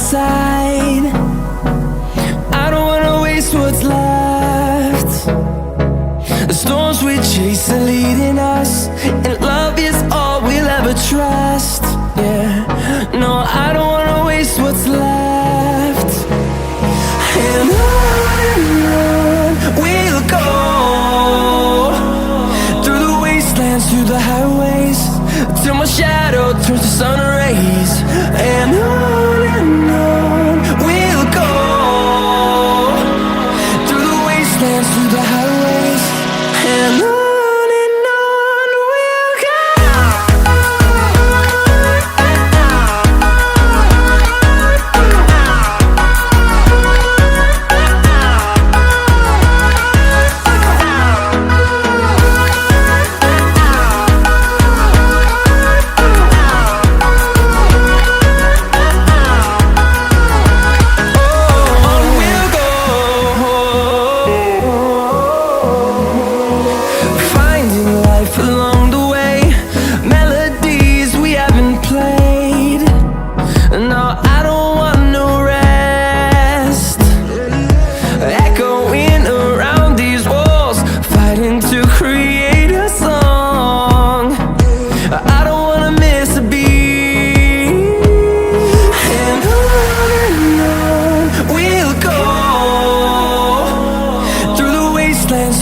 side. I don't wanna waste what's left. The storms we chase are leading us, and love is all we'll ever trust. Yeah, no, I don't wanna waste what's left. And on we'll go, through the wastelands, through the highways, till my shadow turns to sun rays. And on we'll go, through the wastelands, through the highways, and on we'll go.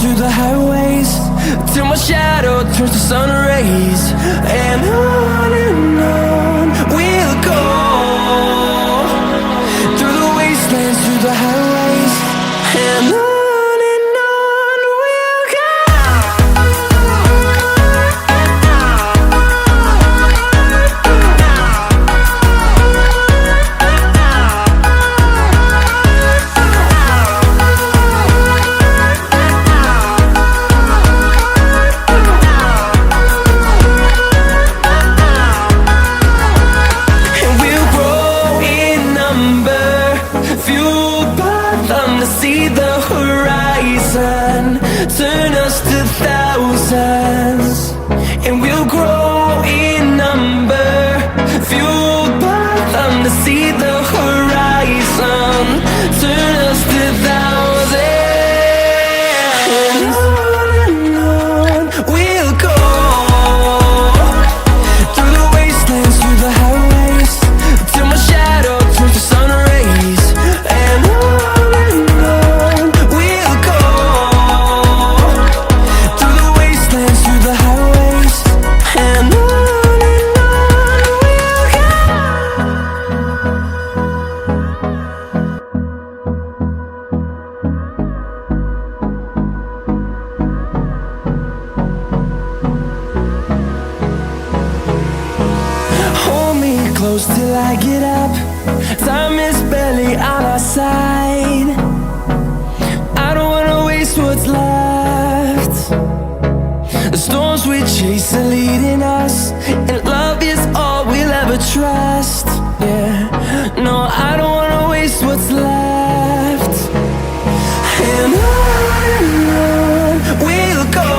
Through the highways, till my shadow turns to sun rays. And on we'll go, through the wastelands, through the highways, and on we'll go. See the horizon, turn us to thousands, and we'll grow in number, fueled by them. To see the horizon, turn us to thousands, and on we'll go, through the wastelands, through the highways, till my shadow turns to sun rays. And close till I get up, time is barely on our side. I don't wanna waste what's left. The storms we chase are leading us, and love is all we'll ever trust. Yeah, no, I don't wanna waste what's left. And on we'll go,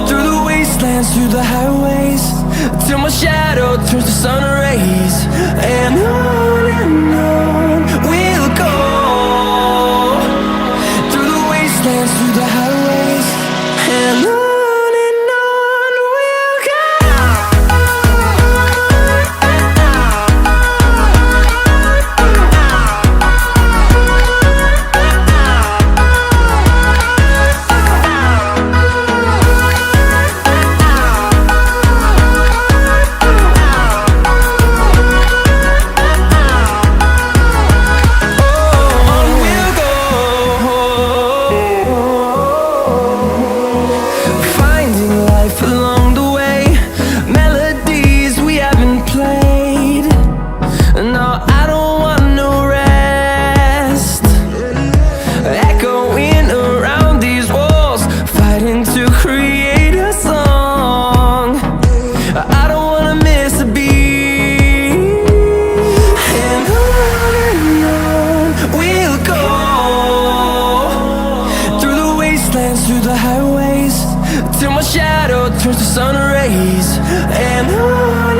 through the wastelands, through the highways, till my shadow turns to sun rays. And on we'll go, through the wastelands, through the highways, and on. turns to sun rays, and on